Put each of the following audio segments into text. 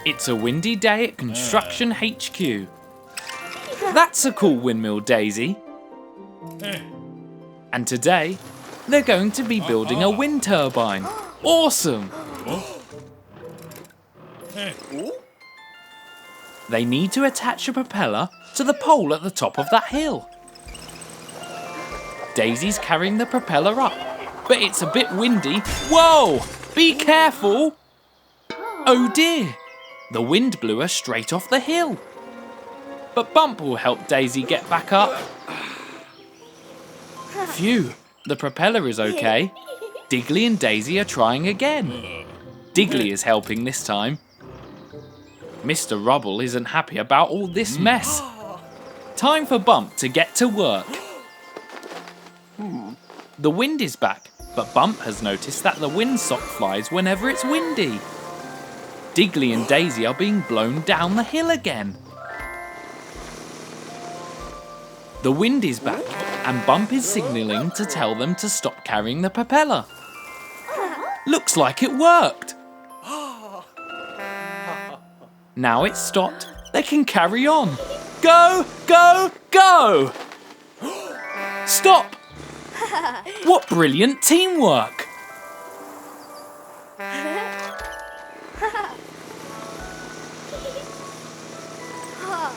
It's a windy day at Construction HQ. That's a cool windmill, Daisy. And today, they're going to be building a wind turbine. Awesome! They need to attach a propeller to the pole at the top of that hill. Daisy's carrying the propeller up, but it's a bit windy. Whoa! Be careful! Oh dear! The wind blew her straight off the hill. But Bump will help Daisy get back up. Phew, the propeller is okay. Digley and Daisy are trying again. Digley is helping this time. Mr. Rubble isn't happy about all this mess. Time for Bump to get to work. The wind is back, but Bump has noticed that the windsock flies whenever it's windy. Digley and Daisy are being blown down the hill again. The wind is back, and Bump is signalling to tell them to stop carrying the propeller. Looks like it worked. Now it's stopped, they can carry on. Go, go, go! Stop! What brilliant teamwork!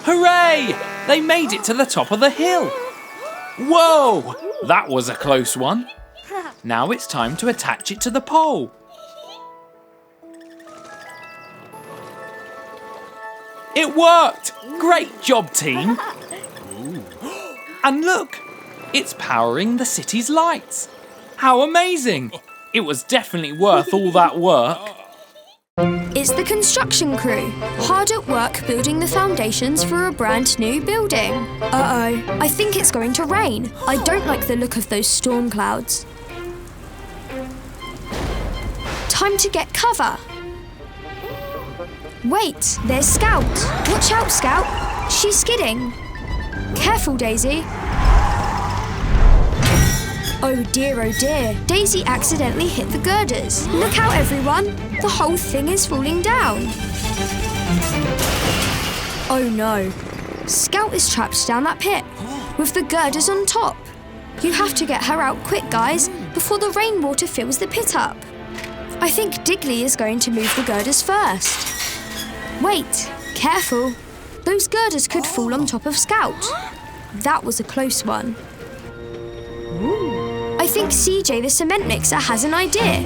Hooray! They made it to the top of the hill. Whoa! That was a close one. Now it's time to attach it to the pole. It worked! Great job, team! And look! It's powering the city's lights. How amazing! It was definitely worth all that work. It's the construction crew, hard at work building the foundations for a brand new building. Uh-oh, I think it's going to rain. I don't like the look of those storm clouds. Time to get cover. Wait, there's Scout. Watch out, Scout. She's skidding. Careful, Daisy. Oh dear, Daisy accidentally hit the girders. Look out, everyone. The whole thing is falling down. Oh no. Scout is trapped down that pit, with the girders on top. You have to get her out quick, guys, before the rainwater fills the pit up. I think Digley is going to move the girders first. Wait, careful. Those girders could fall on top of Scout. That was a close one. I think CJ the cement mixer has an idea.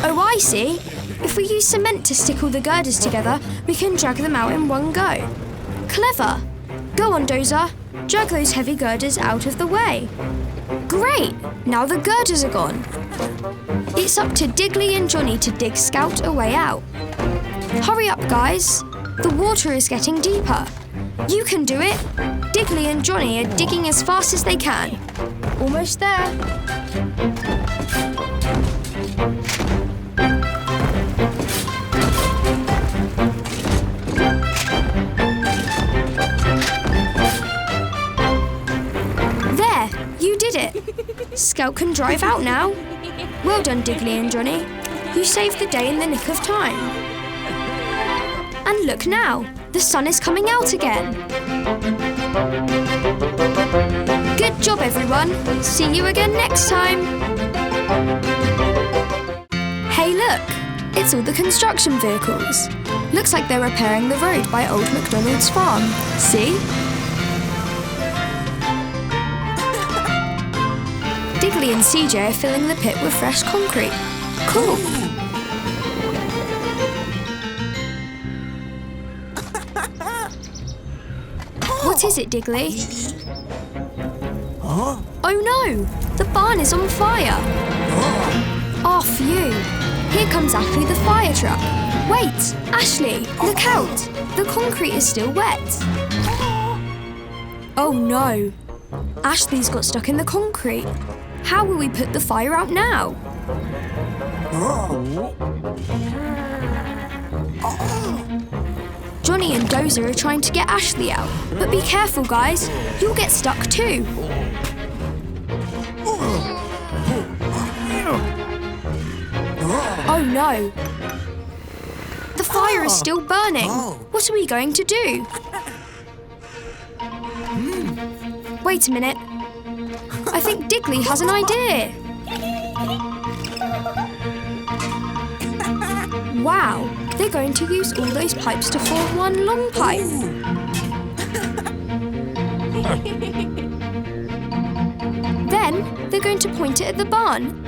Oh, I see. If we use cement to stick all the girders together, we can drag them out in one go. Clever. Go on, Dozer. Drag those heavy girders out of the way. Great! Now the girders are gone. It's up to Digley and Johnny to dig Scout a way out. Hurry up, guys. The water is getting deeper. You can do it. Digley and Johnny are digging as fast as they can. Almost there. There, you did it. Scout can drive out now. Well done, Digley and Johnny. You saved the day in the nick of time. And look now, the sun is coming out again. Good job, everyone. See you again next time. Hey, look. It's all the construction vehicles. Looks like they're repairing the road by old MacDonald's farm. See? Digley and CJ are filling the pit with fresh concrete. Cool. What is it, Digley? Huh? Oh no! The barn is on fire! Oh, phew! Here comes Ashley the fire truck. Wait! Ashley, look out! The concrete is still wet. Oh no! Ashley's got stuck in the concrete. How will we put the fire out now? Johnny and Dozer are trying to get Ashley out, but be careful, guys. You'll get stuck too. Oh no. fire is still burning. What are we going to do? Wait a minute. I think Digley has an idea. Wow, they're going to use all those pipes to form one long pipe. Then they're going to point it at the barn.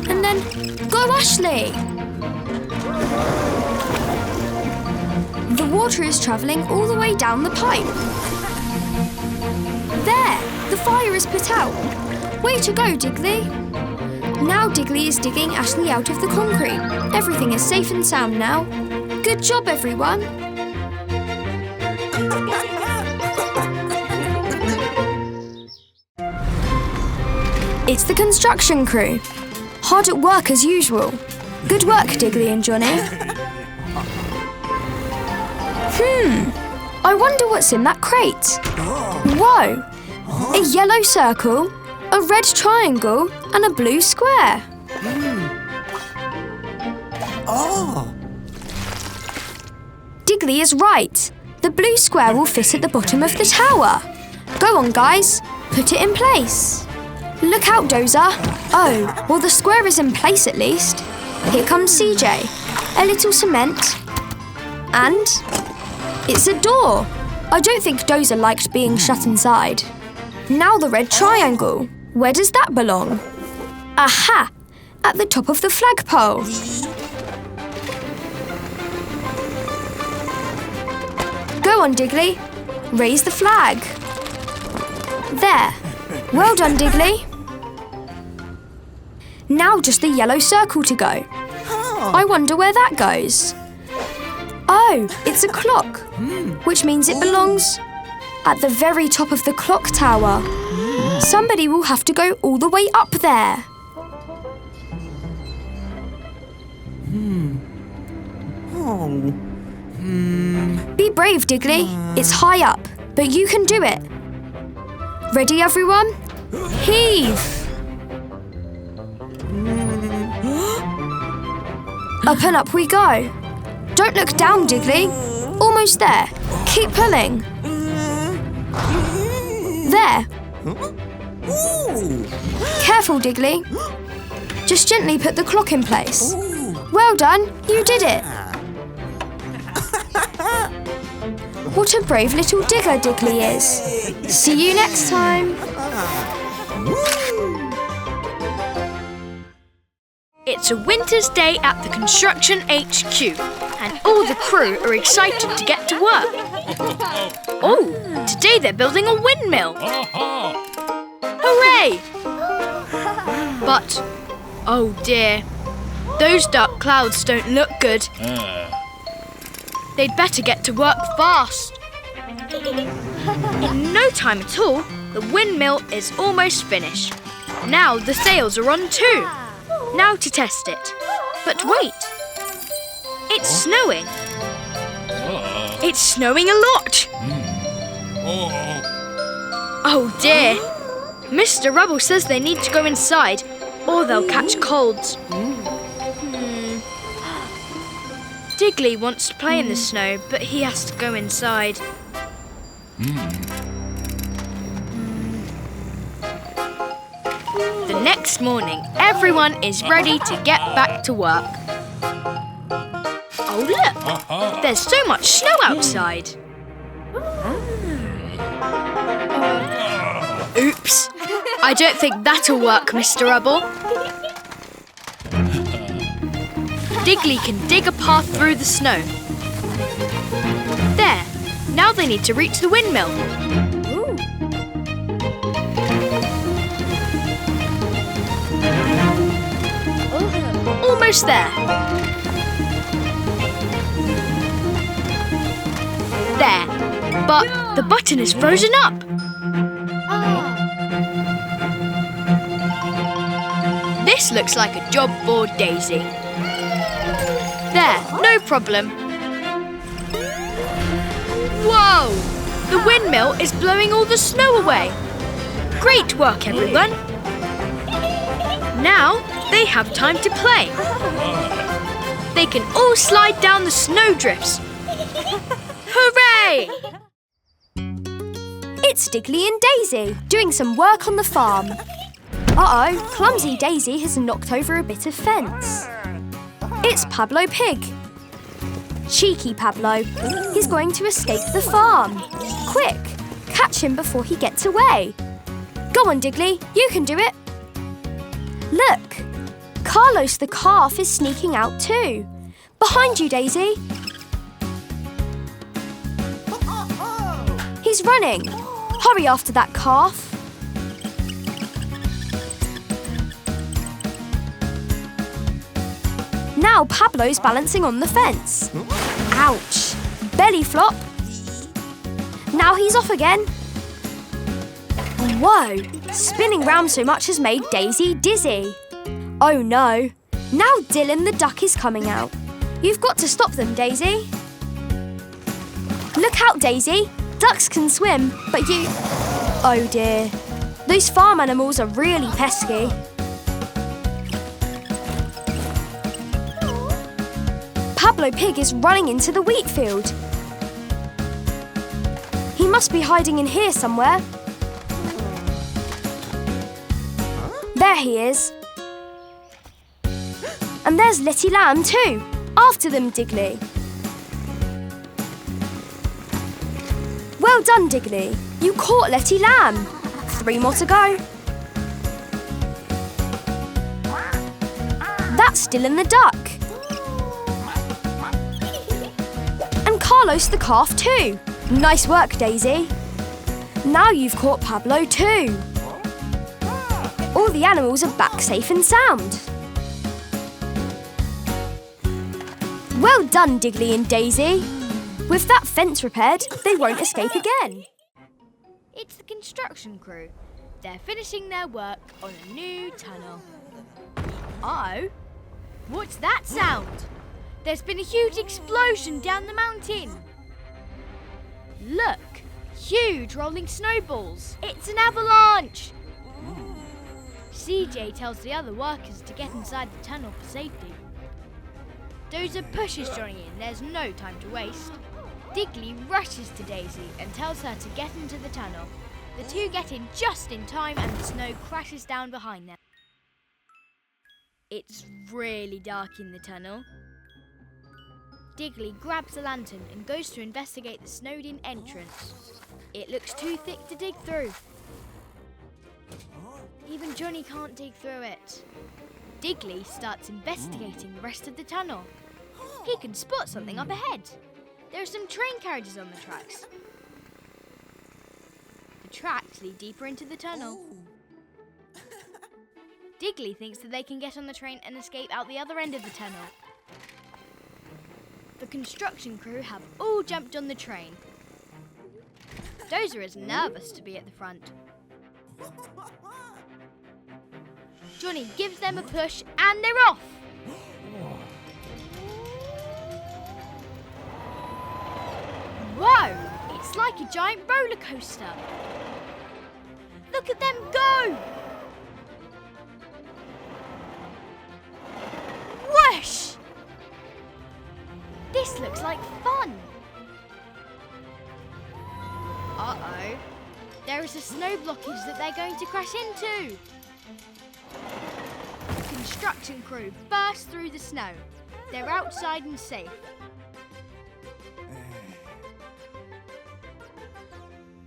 And then, go Ashley! The water is travelling all the way down the pipe. There! The fire is put out. Way to go, Digley! Now Digley is digging Ashley out of the concrete. Everything is safe and sound now. Good job, everyone! It's the construction crew. Hard at work as usual. Good work, Digley and Johnny. I wonder what's in that crate. Whoa! A yellow circle, a red triangle, and a blue square. Digley is right. The blue square will fit at the bottom of the tower. Go on, guys. Put it in place. Look out, Dozer. Oh, well, the square is in place at least. Here comes CJ. A little cement. And it's a door. I don't think Dozer liked being shut inside. Now the red triangle. Where does that belong? Aha! At the top of the flagpole. Go on, Digley. Raise the flag. There. Well done, Digley. Now just the yellow circle to go. I wonder where that goes. Oh, it's a clock, which means it belongs at the very top of the clock tower. Somebody will have to go all the way up there. Be brave, Digley. It's high up, but you can do it. Ready, everyone? Heave! Up and up we go. Don't look down, Digley. Almost there. Keep pulling. There. Careful, Digley. Just gently put the clock in place. Well done, you did it. What a brave little digger Digley is. See you next time. It's a winter's day at the construction HQ, and all the crew are excited to get to work. Oh, today they're building a windmill. Hooray! But, oh dear, those dark clouds don't look good. They'd better get to work fast. In no time at all, the windmill is almost finished. Now the sails are on too. Now to test it. But wait, it's snowing. It's snowing a lot. Oh dear. Mr. Rubble says they need to go inside or they'll catch colds. Digley wants to play in the snow, but he has to go inside. The next morning, everyone is ready to get back to work. Oh look, there's so much snow outside. Oops, I don't think that'll work, Mr. Rubble. Digley can dig a path through the snow. There, now they need to reach the windmill. Almost there. There, but the button is frozen up. This looks like a job for Daisy. There, no problem. Whoa! The windmill is blowing all the snow away. Great work, everyone. Now, they have time to play. They can all slide down the snowdrifts. Hooray! It's Digley and Dazey doing some work on the farm. Uh-oh, clumsy Daisy has knocked over a bit of fence. It's Pablo Pig. Cheeky Pablo. He's going to escape the farm. Quick, catch him before he gets away. Go on, Digley, you can do it. Look, Carlos the calf is sneaking out too. Behind you, Daisy. He's running. Hurry after that calf. Now Pablo's balancing on the fence. Ouch! Belly flop. Now he's off again. Whoa! Spinning round so much has made Daisy dizzy. Oh no! Now Dylan the duck is coming out. You've got to stop them, Daisy. Look out, Daisy. Ducks can swim, but you... Oh dear. Those farm animals are really pesky. Pablo Pig is running into the wheat field. He must be hiding in here somewhere. There he is. And there's Letty Lamb too. After them, Digley. Well done, Digley. You caught Letty Lamb. 3 more to go. That's Dylan the duck. And Carlos the calf too. Nice work, Daisy. Now you've caught Pablo too. All the animals are back safe and sound. Well done, Digley and Daisy. With that fence repaired, they won't escape again. It's the construction crew. They're finishing their work on a new tunnel. Uh-oh. What's that sound? There's been a huge explosion down the mountain. Look, huge rolling snowballs. It's an avalanche. CJ tells the other workers to get inside the tunnel for safety. Dozer pushes Johnny in. There's no time to waste. Digley rushes to Daisy and tells her to get into the tunnel. The two get in just in time and the snow crashes down behind them. It's really dark in the tunnel. Digley grabs a lantern and goes to investigate the snowed-in entrance. It looks too thick to dig through. Even Johnny can't dig through it. Digley starts investigating the rest of the tunnel. He can spot something up ahead. There are some train carriages on the tracks. The tracks lead deeper into the tunnel. Digley thinks that they can get on the train and escape out the other end of the tunnel. The construction crew have all jumped on the train. Dozer is nervous to be at the front. Johnny gives them a push and they're off. Whoa! It's like a giant roller coaster. Look at them go! Whoosh! This looks like fun. Uh-oh. There is a snow blockage that they're going to crash into. The construction crew burst through the snow. They're outside and safe.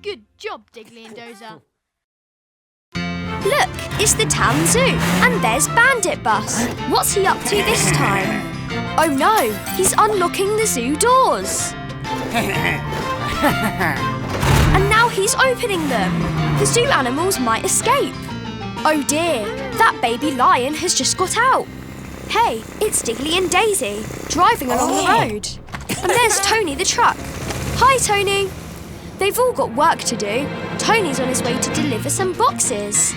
Good job, Digley and Dozer. Look, it's the town zoo, and there's Bandit Bus. What's he up to this time? Oh no, he's unlocking the zoo doors. And now he's opening them. The zoo animals might escape. Oh dear, that baby lion has just got out. Hey, it's Digley and Dazey, driving along the road. And there's Tony the truck. Hi, Tony. They've all got work to do. Tony's on his way to deliver some boxes.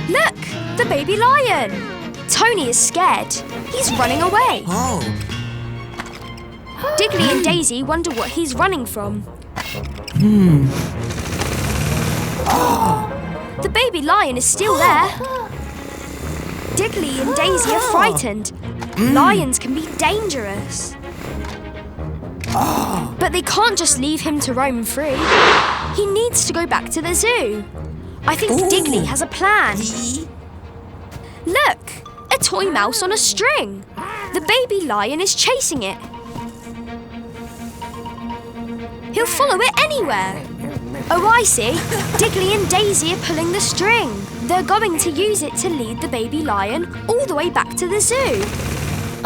Look, the baby lion. Tony is scared. He's running away. Oh. Digley and Dazey wonder what he's running from. The baby lion is still there. Digley and Dazey are frightened. Lions can be dangerous. But they can't just leave him to roam free. He needs to go back to the zoo. I think Digley has a plan. Look, a toy mouse on a string. The baby lion is chasing it. He'll follow it anywhere. Oh, I see. Digley and Dazey are pulling the string. They're going to use it to lead the baby lion all the way back to the zoo.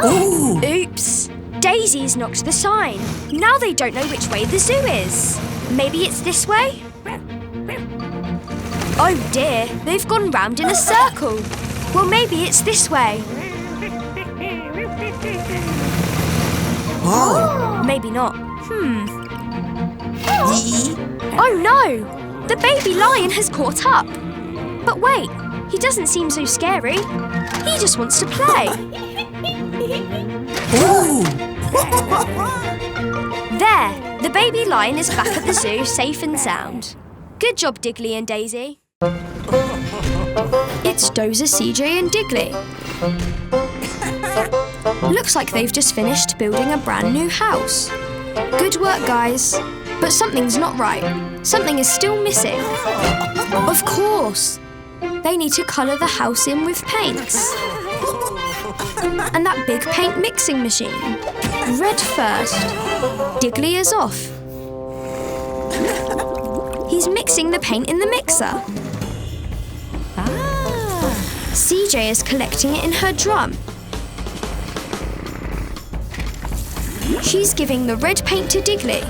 Oops. Daisy's knocked the sign. Now they don't know which way the zoo is. Maybe it's this way? Oh dear, they've gone round in a circle. Well, maybe it's this way. Maybe not. Oh no! The baby lion has caught up. But wait, he doesn't seem so scary. He just wants to play. There, the baby lion is back at the zoo, safe and sound. Good job, Digley and Dazey. It's Dozer, CJ and Digley. Looks like they've just finished building a brand new house. Good work, guys. But something's not right. Something is still missing. Of course. They need to colour the house in with paints. And that big paint mixing machine. Red first. Digley is off. He's mixing the paint in the mixer. CJ is collecting it in her drum. She's giving the red paint to Digley.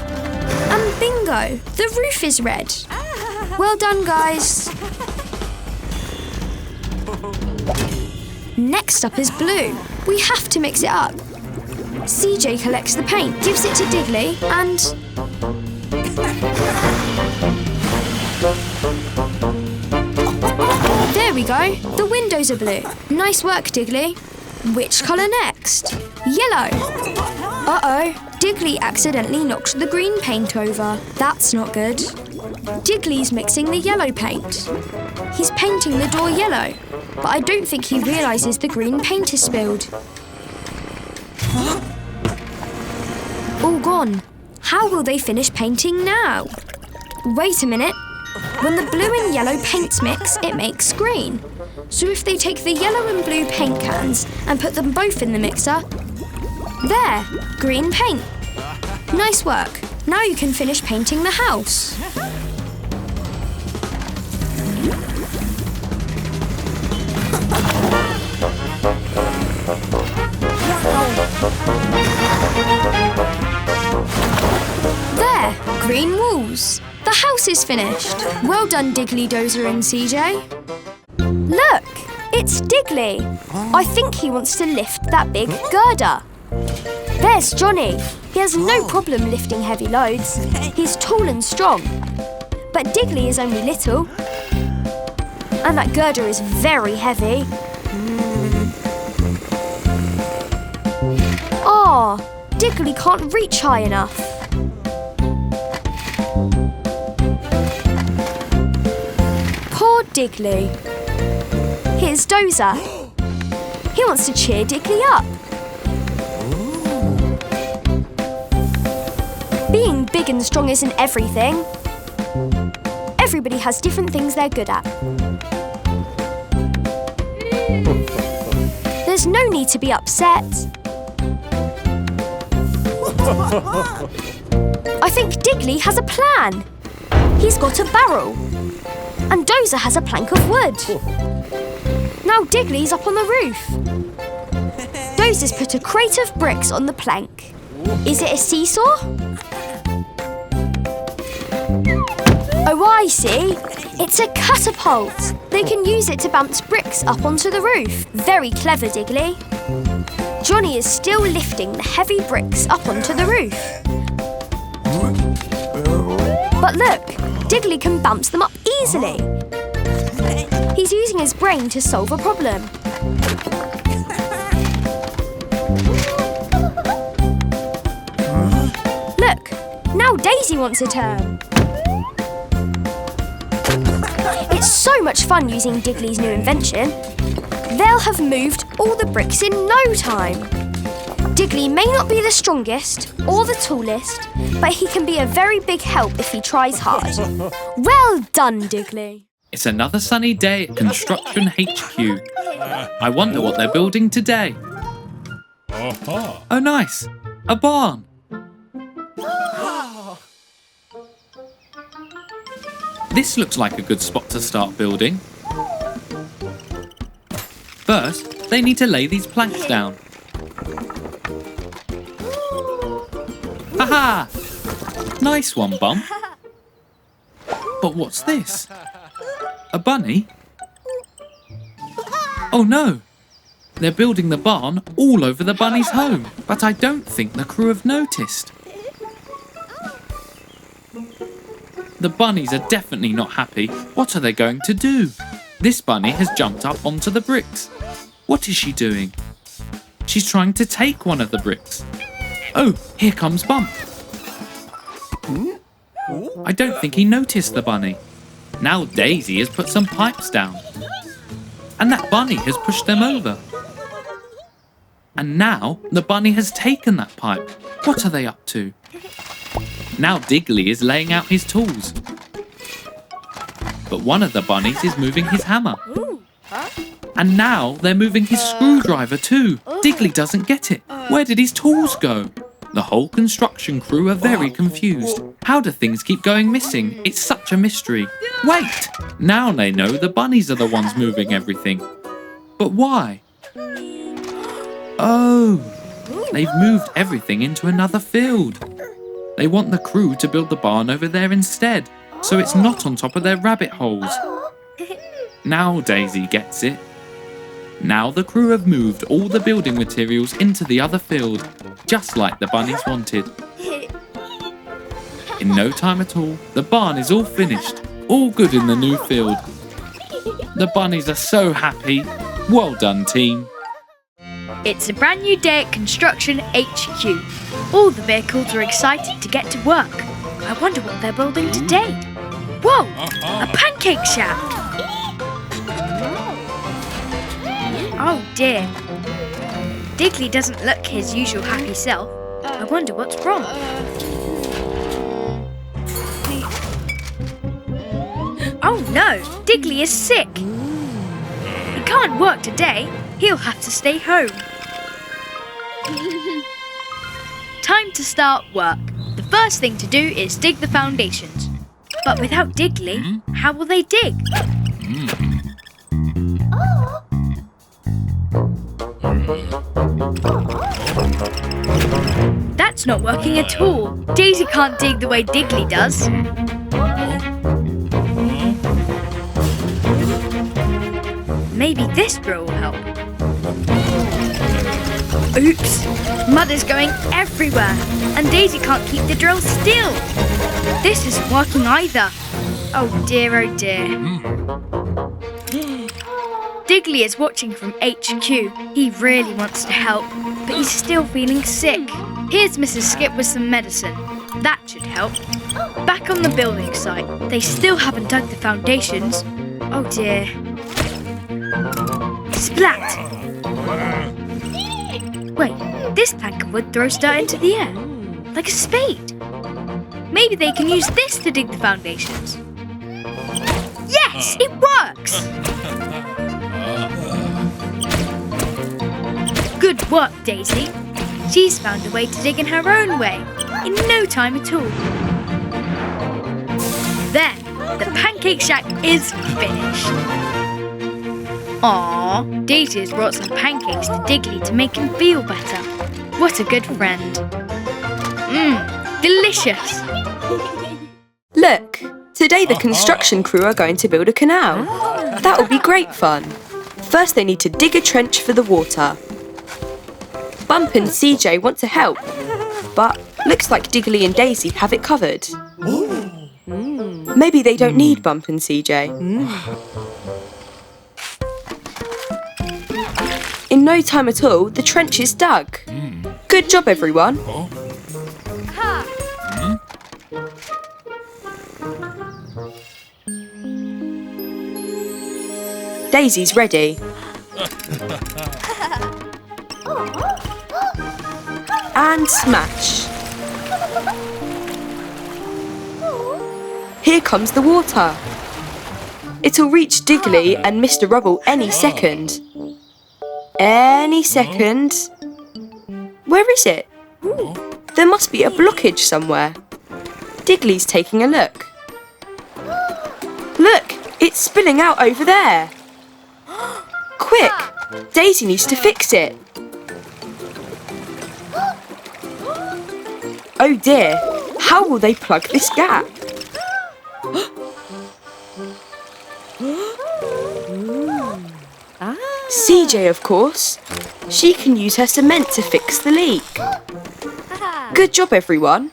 And bingo, the roof is red. Well done, guys. Next up is blue. We have to mix it up. CJ collects the paint, gives it to Digley, and... There we go. The windows are blue. Nice work, Digley. Which colour next? Yellow. Uh-oh. Digley accidentally knocked the green paint over. That's not good. Digley's mixing the yellow paint. He's painting the door yellow, but I don't think he realises the green paint is spilled. All gone. How will they finish painting now? Wait a minute. When the blue and yellow paints mix, it makes green. So if they take the yellow and blue paint cans and put them both in the mixer, there, green paint. Nice work. Now you can finish painting the house. There, green walls. The house is finished. Well done, Digley, Dozer and CJ. Look, it's Digley. I think he wants to lift that big girder. There's Johnny. He has no problem lifting heavy loads. He's tall and strong. But Digley is only little. And that girder is very heavy. Ah, Digley can't reach high enough. Poor Digley. Here's Dozer. He wants to cheer Digley up. Being big and strong isn't everything. Everybody has different things they're good at. There's no need to be upset. I think Digley has a plan. He's got a barrel. And Dozer has a plank of wood. Now Digley's up on the roof. Dozer's put a crate of bricks on the plank. Is it a seesaw? Oh, I see. It's a catapult. They can use it to bounce bricks up onto the roof. Very clever, Digley. Johnny is still lifting the heavy bricks up onto the roof. But look, Digley can bounce them up easily. He's using his brain to solve a problem. Look, now Dazey wants a turn. It's so much fun using Digley's new invention. They'll have moved all the bricks in no time. Digley may not be the strongest or the tallest, but he can be a very big help if he tries hard. Well done, Digley. It's another sunny day at Construction HQ. I wonder what they're building today. Oh, nice. A barn. This looks like a good spot to start building. First, they need to lay these planks down. Haha! Nice one, Bump. But what's this? A bunny? Oh no! They're building the barn all over the bunny's home, but I don't think the crew have noticed. The bunnies are definitely not happy. What are they going to do? This bunny has jumped up onto the bricks. What is she doing? She's trying to take one of the bricks. Oh, here comes Bump. I don't think he noticed the bunny. Now Daisy has put some pipes down. And that bunny has pushed them over. And now the bunny has taken that pipe. What are they up to? Now Digley is laying out his tools. But one of the bunnies is moving his hammer. And now they're moving his screwdriver too. Digley doesn't get it. Where did his tools go? The whole construction crew are very confused. How do things keep going missing? It's such a mystery. Wait! Now they know the bunnies are the ones moving everything. But why? Oh! They've moved everything into another field. They want the crew to build the barn over there instead, so it's not on top of their rabbit holes. Now Daisy gets it. Now the crew have moved all the building materials into the other field, just like the bunnies wanted. In no time at all, the barn is all finished, all good in the new field. The bunnies are so happy. Well done, team. It's a brand new day at Construction HQ. All the vehicles are excited to get to work. I wonder what they're building today. Whoa! A pancake shack! Oh dear. Digley doesn't look his usual happy self. I wonder what's wrong. Oh no! Digley is sick! He can't work today. He'll have to stay home. Time to start work. The first thing to do is dig the foundations. But without Digley, how will they dig? That's not working at all. Daisy can't dig the way Digley does. Maybe this drill will help. Oops! Mud is going everywhere, and Daisy can't keep the drill still. This isn't working either. Oh dear, oh dear. Digley is watching from HQ. He really wants to help, but he's still feeling sick. Here's Mrs. Skip with some medicine. That should help. Back on the building site, they still haven't dug the foundations. Oh dear. Splat! Wait, this plank of wood throws dirt into the air, like a spade. Maybe they can use this to dig the foundations. Yes, it works! Good work, Daisy. She's found a way to dig in her own way, in no time at all. There, the pancake shack is finished. Aww, Daisy has brought some pancakes to Digley to make him feel better. What a good friend. Delicious. Look, today the construction crew are going to build a canal. That will be great fun. First they need to dig a trench for the water. Bump and CJ want to help, but looks like Digley and Daisy have it covered. Maybe they don't need Bump and CJ. In no time at all, the trench is dug. Good job, everyone. Daisy's ready. And smash. Here comes the water. It'll reach Digley and Mr. Rubble any second. Any second. Where is it? There must be a blockage somewhere. Digley's taking a look. Look, it's spilling out over there. Quick, Daisy needs to fix it. Oh dear, how will they plug this gap? CJ, of course. She can use her cement to fix the leak. Good job, everyone.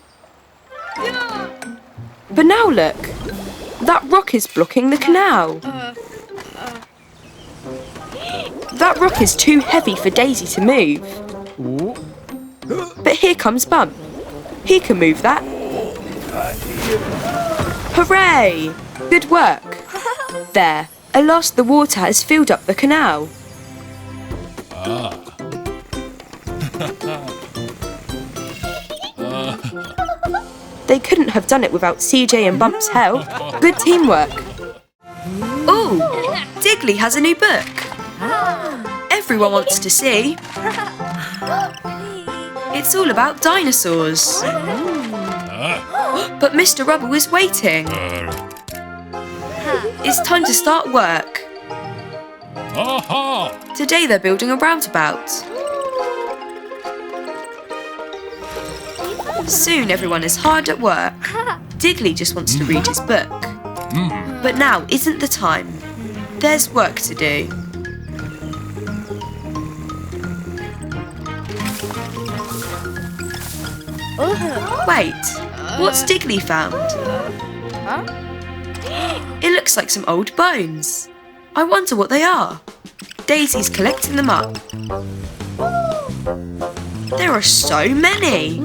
But now look, that rock is blocking the canal. That rock is too heavy for Daisy to move. But here comes Bump. He can move that. Hooray! Good work. There, at last the water has filled up the canal. They couldn't have done it without CJ and Bump's help. Good teamwork. Ooh, Digley has a new book. Everyone wants to see. It's all about dinosaurs. But Mr. Rubble is waiting. It's time to start work. Today they're building a roundabout. Soon everyone is hard at work. Digley just wants to read his book. But now isn't the time. There's work to do. Wait, what's Digley found? It looks like some old bones. I wonder what they are. Daisy's collecting them up. There are so many.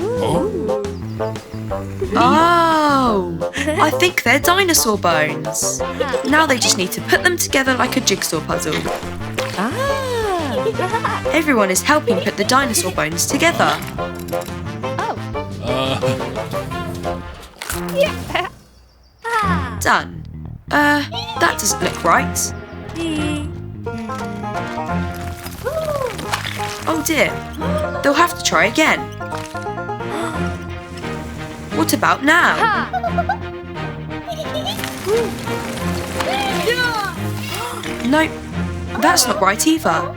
Oh, I think they're dinosaur bones. Now they just need to put them together like a jigsaw puzzle. Everyone is helping put the dinosaur bones together. Done. That doesn't look right. Oh dear, they'll have to try again. What about now? Nope, that's not right either.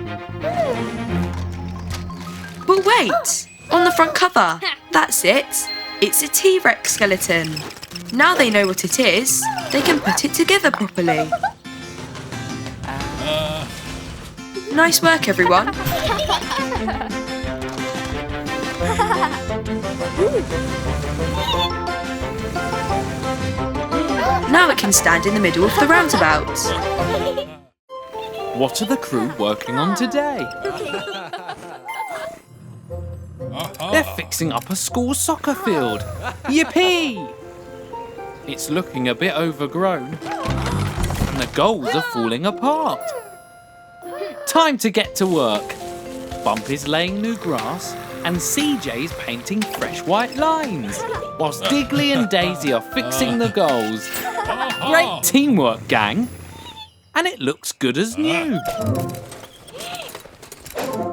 But wait, on the front cover, that's it. It's a T-Rex skeleton. Now they know what it is, they can put it together properly. Nice work, everyone. Now it can stand in the middle of the roundabout. What are the crew working on today? They're fixing up a school soccer field. Yippee! It's looking a bit overgrown, and the goals are falling apart. Time to get to work. Bump is laying new grass, and CJ's painting fresh white lines, whilst Digley and Dazey are fixing the goals. Great teamwork, gang. And it looks good as new.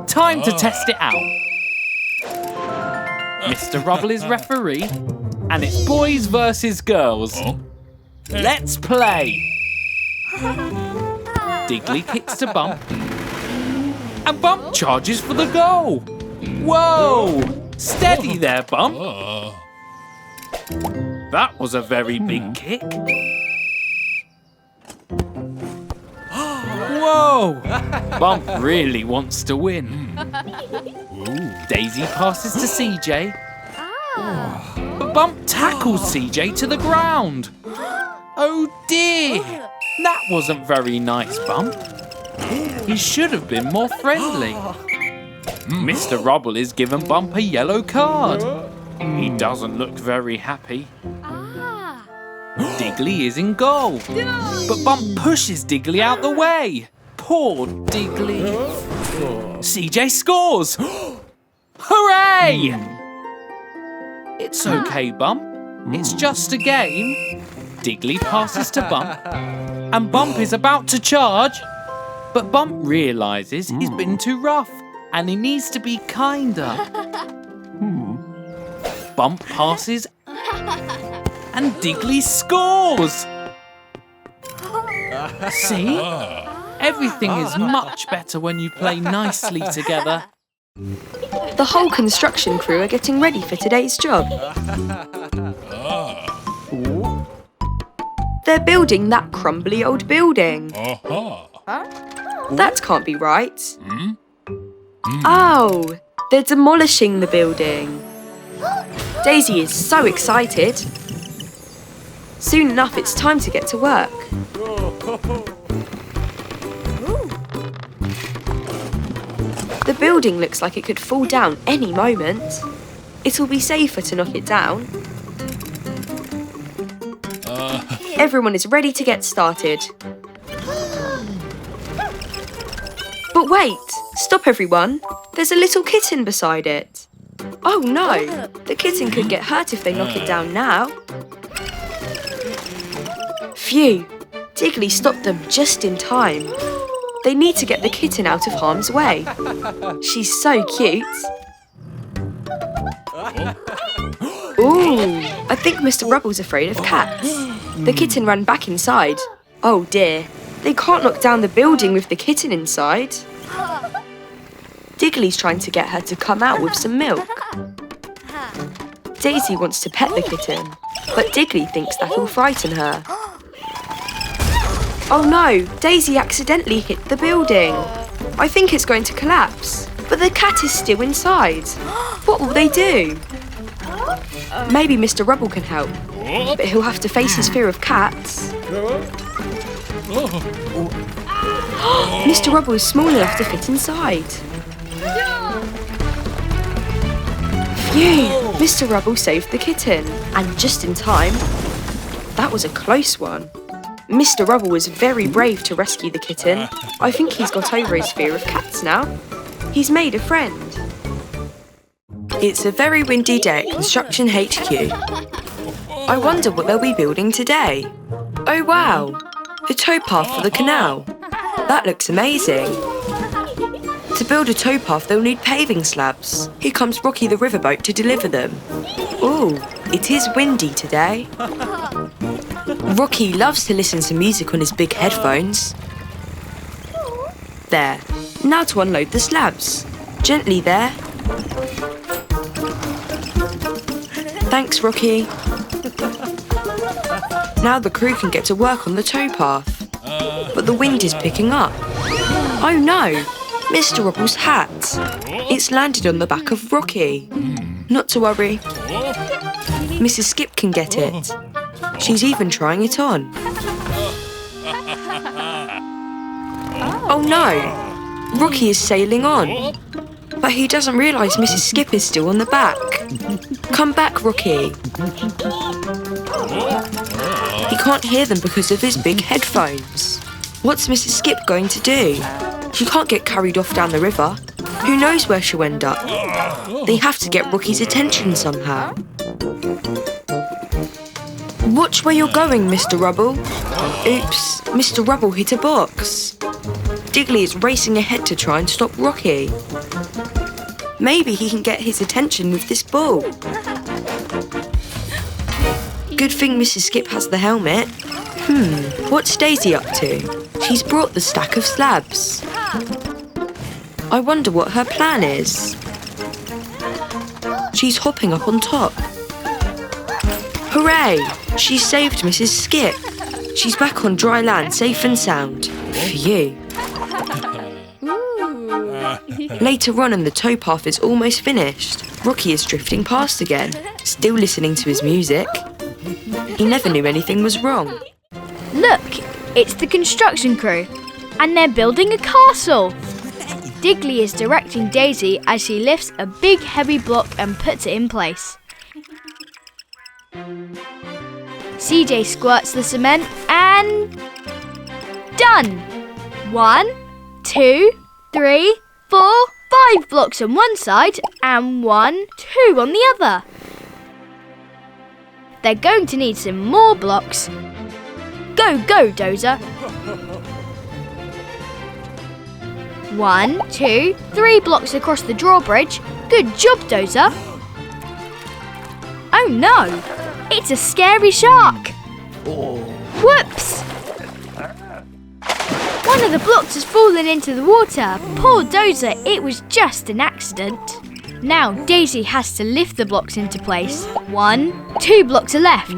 Time to test it out. Mr. Rubble is referee, and it's boys versus girls. Let's play. Digley kicks to Bump, and Bump charges for the goal. Whoa! Steady there, Bump. That was a very big kick. Whoa! Bump really wants to win. Daisy passes to CJ, but Bump tackles CJ to the ground. Oh dear! That wasn't very nice, Bump. He should have been more friendly. Mr. Rubble is given Bump a yellow card. He doesn't look very happy. Digley is in goal, but Bump pushes Digley out the way. Poor Digley. CJ scores! Hooray! It's okay, Bump. It's just a game. Digley passes to Bump, and Bump is about to charge. But Bump realises he's been too rough, and he needs to be kinder. Bump passes, and Digley scores! See? Everything is much better when you play nicely together. The whole construction crew are getting ready for today's job. They're building that crumbly old building. That can't be right. Oh, they're demolishing the building. Daisy is so excited. Soon enough, it's time to get to work. The building looks like it could fall down any moment. It'll be safer to knock it down. Everyone is ready to get started. But wait! Stop, everyone! There's a little kitten beside it. Oh no! The kitten could get hurt if they knock it down now. Phew! Digley stopped them just in time. They need to get the kitten out of harm's way. She's so cute. Ooh, I think Mr. Rubble's afraid of cats. The kitten ran back inside. Oh dear, they can't knock down the building with the kitten inside. Digley's trying to get her to come out with some milk. Daisy wants to pet the kitten, but Digley thinks that'll frighten her. Oh no, Daisy accidentally hit the building. I think it's going to collapse, but the cat is still inside. What will they do? Maybe Mr. Rubble can help, but he'll have to face his fear of cats. Mr. Rubble is small enough to fit inside. Phew! Mr. Rubble saved the kitten, and just in time. That was a close one. Mr. Rubble was very brave to rescue the kitten. I think he's got over his fear of cats now. He's made a friend. It's a very windy day at Construction HQ. I wonder what they'll be building today. Oh wow! The towpath for the canal. That looks amazing. To build a towpath, they'll need paving slabs. Here comes Rocky the riverboat to deliver them. Ooh, it is windy today. Rocky loves to listen to music on his big headphones. There. Now to unload the slabs. Gently there. Thanks, Rocky. Now the crew can get to work on the towpath. But the wind is picking up. Oh no! Mr. Rubble's hat. It's landed on the back of Rocky. Not to worry. Mrs. Skip can get it. She's even trying it on. Oh no! Rocky is sailing on. But he doesn't realise Mrs. Skip is still on the back. Come back, Rocky. He can't hear them because of his big headphones. What's Mrs. Skip going to do? She can't get carried off down the river. Who knows where she'll end up? They have to get Rocky's attention somehow. Watch where you're going, Mr. Rubble. Oops, Mr. Rubble hit a box. Digley is racing ahead to try and stop Rocky. Maybe he can get his attention with this ball. Good thing Mrs. Skip has the helmet. What's Daisy up to? She's brought the stack of slabs. I wonder what her plan is. She's hopping up on top. Hooray! She saved Mrs. Skip. She's back on dry land, safe and sound. Phew. Later on, and the towpath is almost finished. Rocky is drifting past again, still listening to his music. He never knew anything was wrong. Look, it's the construction crew, and they're building a castle. Digley is directing Daisy as she lifts a big heavy block and puts it in place. CJ squirts the cement and... done! 1, 2, 3, 4, 5 blocks on one side and 1, 2 on the other. They're going to need some more blocks. Go, Dozer. 1, 2, 3 blocks across the drawbridge. Good job, Dozer. Oh no, it's a scary shark. Whoops! One of the blocks has fallen into the water. Poor Dozer, it was just an accident. Now Daisy has to lift the blocks into place. 1, 2 blocks are left.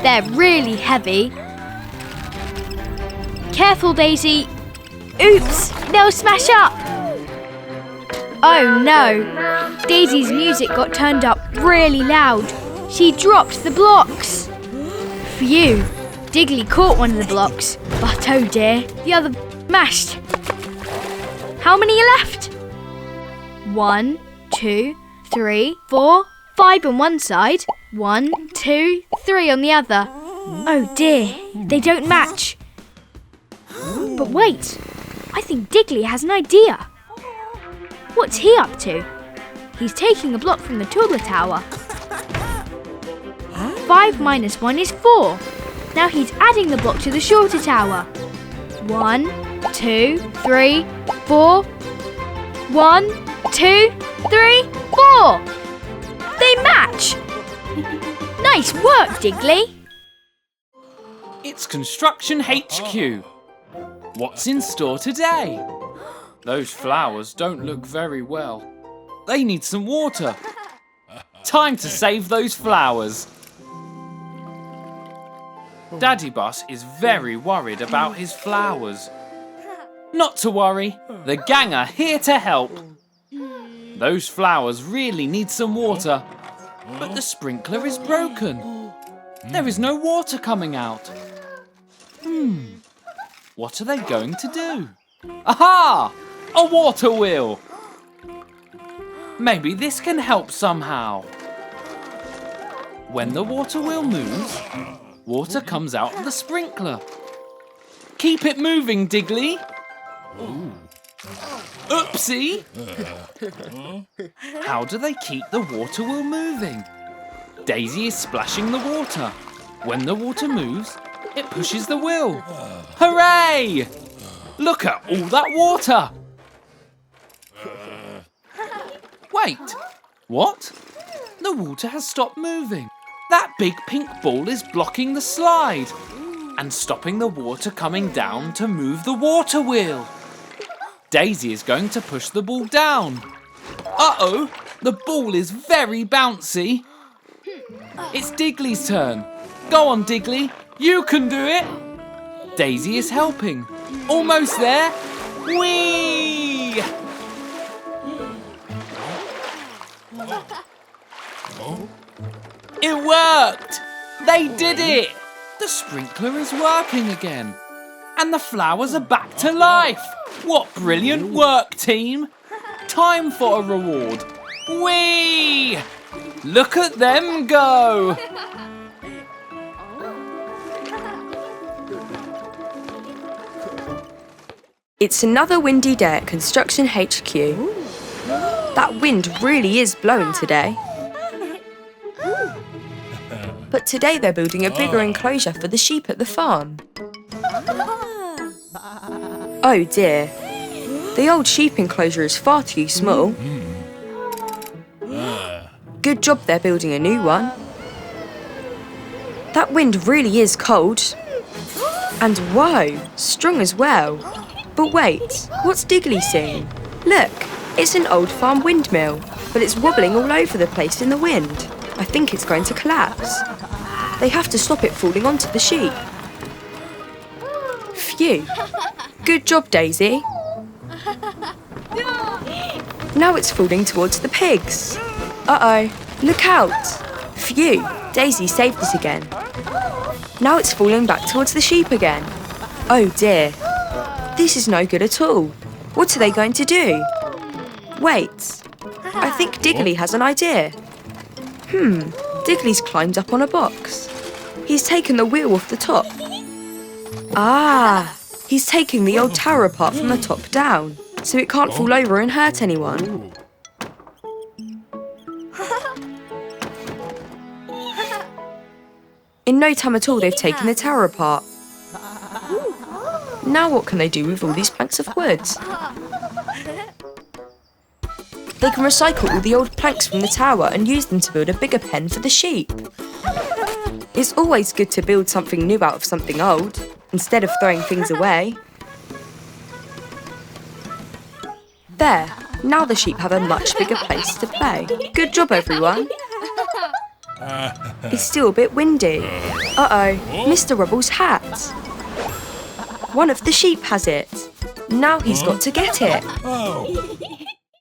They're really heavy. Careful, Daisy. Oops, they'll smash up. Oh no, Daisy's music got turned up really loud. She dropped the blocks. Phew, Digley caught one of the blocks, but oh dear, the other mashed. How many are left? 1, 2, 3, 4, 5 on one side. 1, 2, 3 on the other. Oh dear, they don't match. But wait, I think Digley has an idea. What's he up to? He's taking a block from the taller tower. 5 minus 1 is 4. Now he's adding the block to the shorter tower. 1, 2, 3, 4. 1, 2, 3, 4. They match. Nice work, Digley. It's Construction HQ. What's in store today? Those flowers don't look very well. They need some water. Time to save those flowers. Daddy Bus is very worried about his flowers. Not to worry, the gang are here to help. Those flowers really need some water, but the sprinkler is broken. There is no water coming out. What are they going to do? Aha! A water wheel! Maybe this can help somehow. When the water wheel moves, water comes out of the sprinkler. Keep it moving, Digley. Oopsie! How do they keep the water wheel moving? Daisy is splashing the water. When the water moves, it pushes the wheel. Hooray! Look at all that water! Wait, what? The water has stopped moving. That big pink ball is blocking the slide and stopping the water coming down to move the water wheel. Daisy is going to push the ball down. Uh-oh, the ball is very bouncy. It's Digley's turn. Go on, Digley, you can do it. Daisy is helping. Almost there. Whee! It worked! They did it! The sprinkler is working again. And the flowers are back to life. What brilliant work, team! Time for a reward. Whee! Look at them go! It's another windy day at Construction HQ. That wind really is blowing today. But today they're building a bigger enclosure for the sheep at the farm. Oh dear. The old sheep enclosure is far too small. Good job they're building a new one. That wind really is cold. And whoa, strong as well. But wait, what's Digley seeing? Look, it's an old farm windmill, but it's wobbling all over the place in the wind. I think it's going to collapse. They have to stop it falling onto the sheep. Phew. Good job, Daisy. Now it's falling towards the pigs. Uh-oh, look out. Phew, Daisy saved it again. Now it's falling back towards the sheep again. Oh dear. This is no good at all. What are they going to do? Wait, I think Digley has an idea. Digley's climbed up on a box. He's taken the wheel off the top. Ah, He's taking the old tower apart from the top down, so it can't fall over and hurt anyone. In no time at all, they've taken the tower apart. Now what can they do with all these planks of wood? They can recycle all the old planks from the tower and use them to build a bigger pen for the sheep. It's always good to build something new out of something old, instead of throwing things away. There, now the sheep have a much bigger place to play. Good job, everyone. It's still a bit windy. Uh-oh, Mr. Rubble's hat. One of the sheep has it. Now he's got to get it.